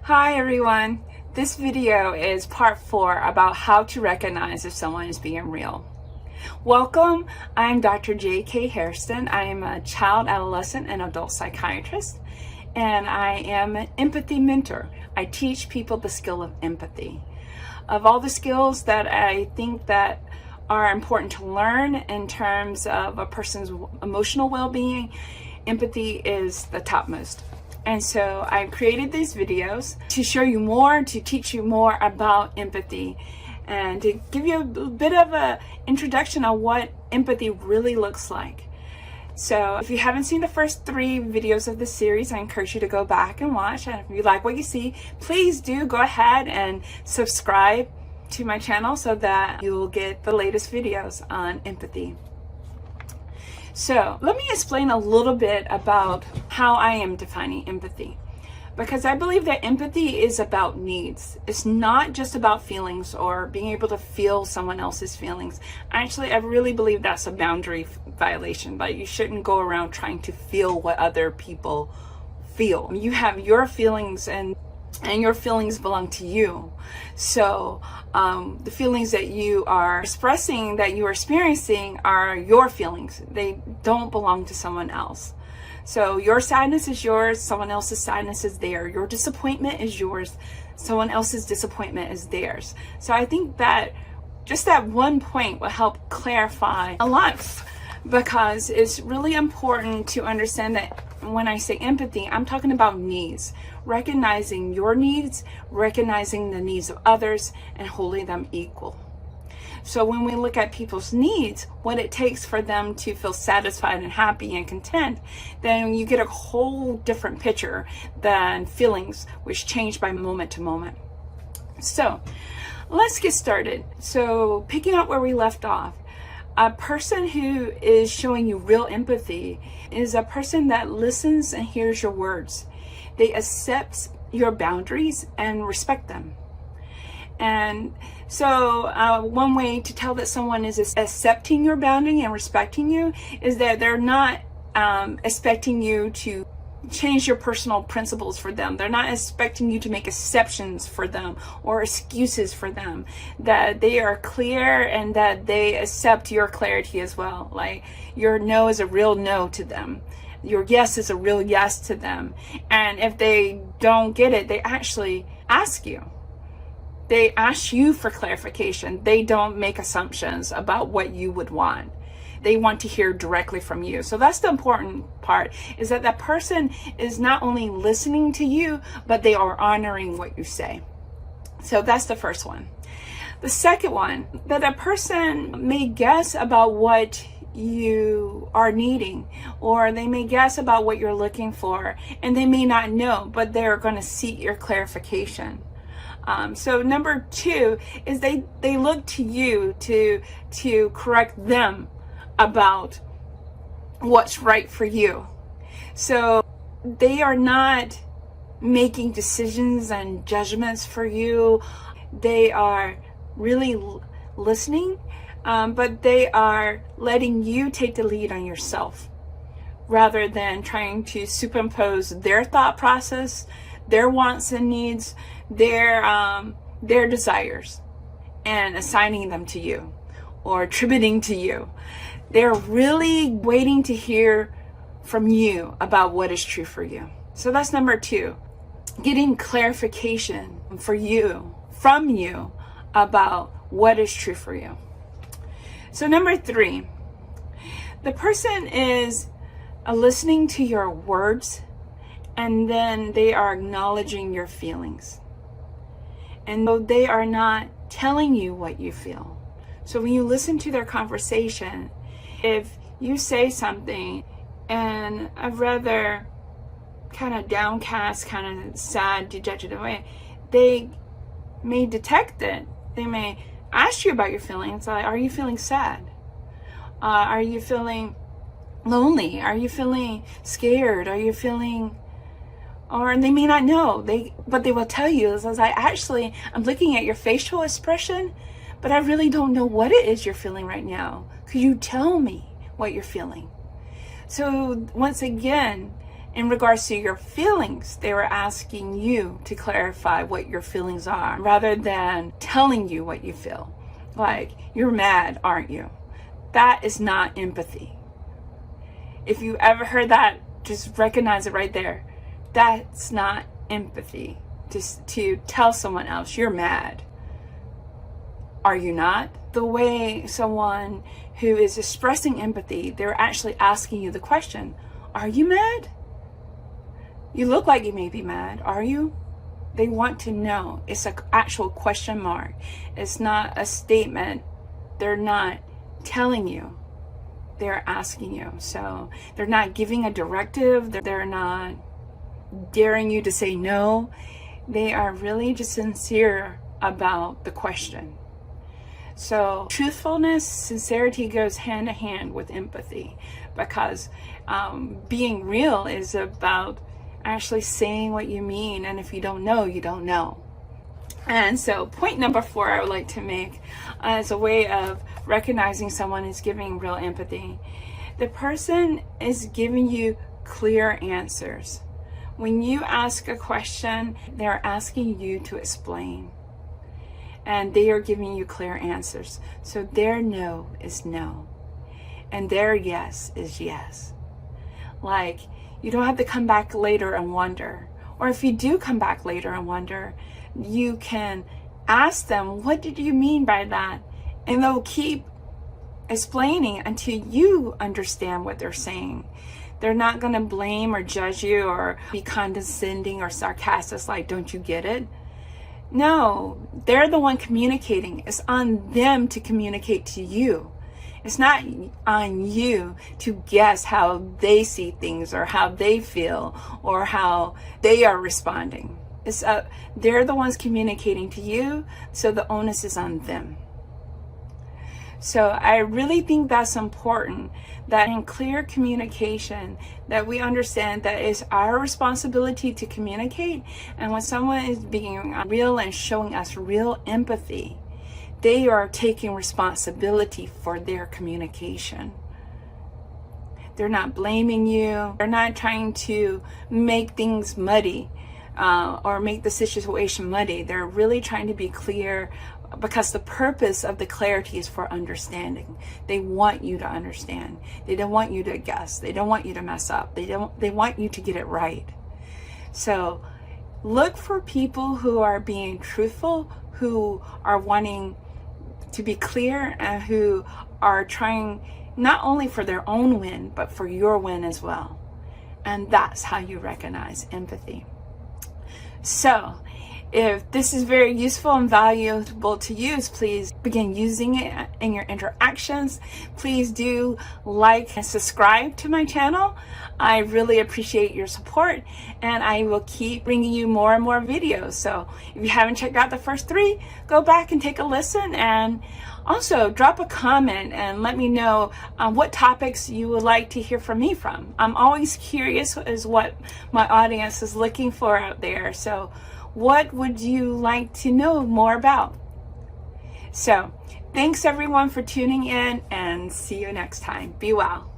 Hi everyone, this video is part 4 about how to recognize if someone is being real. Welcome, I'm Dr. J.K. Hairston. I am a child, adolescent, and adult psychiatrist, and I am an empathy mentor. I teach people the skill of empathy. Of all the skills that I think that are important to learn in terms of a person's emotional well-being, empathy is the topmost. And so I've created these videos to show you more, to teach you more about empathy, and to give you a bit of an introduction on what empathy really looks like. So if you haven't seen the first 3 videos of this series, I encourage you to go back and watch. And if you like what you see, please do go ahead and subscribe to my channel so that you'll get the latest videos on empathy. So let me explain a little bit about how I am defining empathy, because I believe that empathy is about needs. It's not just about feelings or being able to feel someone else's feelings. Actually, I really believe that's a boundary violation. Like, you shouldn't go around trying to feel what other people feel. You have your feelings, and your feelings belong to you. So the feelings that you are expressing, that you are experiencing, are your feelings. They don't belong to someone else. So your sadness is yours, someone else's sadness is theirs. Your disappointment is yours, someone else's disappointment is theirs. So I think that just that one point will help clarify a lot, because it's really important to understand that when I say empathy, I'm talking about needs. Recognizing your needs, recognizing the needs of others, and holding them equal. So when we look at people's needs, what it takes for them to feel satisfied and happy and content, then you get a whole different picture than feelings, which change by moment to moment. So let's get started. So picking up where we left off, a person who is showing you real empathy is a person that listens and hears your words. They accept your boundaries and respect them. And so one way to tell that someone is accepting your boundary and respecting you is that they're not expecting you to change your personal principles for them. They're not expecting you to make exceptions for them or excuses for them. That they are clear and that they accept your clarity as well. Like, your no is a real no to them. Your yes is a real yes to them. And if they don't get it, they actually ask you. They ask you for clarification. They don't make assumptions about what you would want. They want to hear directly from you. So that's the important part, is that that person is not only listening to you, but they are honoring what you say. So that's the first one. The second one, that a person may guess about what you are needing, or they may guess about what you're looking for, and they may not know, but they're going to seek your clarification. So number 2 is they look to you to correct them about what's right for you. So they are not making decisions and judgments for you. They are really listening, but they are letting you take the lead on yourself, rather than trying to superimpose their thought process, their wants and needs, their desires, and assigning them to you or attributing to you. They're really waiting to hear from you about what is true for you. So that's number 2, getting clarification from you about what is true for you. So number 3, the person is listening to your words, and then they are acknowledging your feelings. And though they are not telling you what you feel. So when you listen to their conversation, if you say something in a rather kind of downcast, kind of sad, dejected way, they may detect it. They may ask you about your feelings. Like, are you feeling sad? Are you feeling lonely? Are you feeling scared? Are you feeling... Or they may not know, but they will tell you, is like, actually, I'm looking at your facial expression, but I really don't know what it is you're feeling right now. Could you tell me what you're feeling? So once again, In regards to your feelings, they were asking you to clarify what your feelings are rather than telling you what you feel. Like, you're mad, aren't you? That is not empathy. If you ever heard that, just recognize it right there. That's not empathy. Just to tell someone else, you're mad. Are you not? The way someone who is expressing empathy, they're actually asking you the question, are you mad? You look like you may be mad. Are you? They want to know. It's an actual question mark. It's not a statement. They're not telling you. They're asking you. So they're not giving a directive. They're not daring you to say no. They are really just sincere about the question. So truthfulness, sincerity goes hand in hand with empathy, because being real is about actually saying what you mean, and if you don't know, you don't know. And so point number 4 I would like to make as a way of recognizing someone is giving real empathy. The person is giving you clear answers. When you ask a question, they're asking you to explain, and they are giving you clear answers. So their no is no, and their yes is yes. Like, you don't have to come back later and wonder. Or if you do come back later and wonder, you can ask them, what did you mean by that? And they'll keep explaining until you understand what they're saying. They're not going to blame or judge you or be condescending or sarcastic, like, don't you get it? No, they're the one communicating. It's on them to communicate to you. It's not on you to guess how they see things or how they feel or how they are responding. They're the ones communicating to you, so the onus is on them. So I really think that's important, that in clear communication, that we understand that it's our responsibility to communicate. And when someone is being real and showing us real empathy, they are taking responsibility for their communication. They're not blaming you. They're not trying to make things muddy or make the situation muddy. They're really trying to be clear, because the purpose of the clarity is for understanding. They want you to understand. They don't want you to guess. They don't want you to mess up. They want you to get it right. So look for people who are being truthful, who are wanting to be clear, and who are trying not only for their own win, but for your win as well. And that's how you recognize empathy. So if this is very useful and valuable to use, please begin using it in your interactions. Please do like and subscribe to my channel. I really appreciate your support, and I will keep bringing you more and more videos. So if you haven't checked out the first 3, go back and take a listen, and also drop a comment and let me know what topics you would like to hear from me from. I'm always curious as what my audience is looking for out there. So what would you like to know more about? So thanks everyone for tuning in, and see you next time. Be well.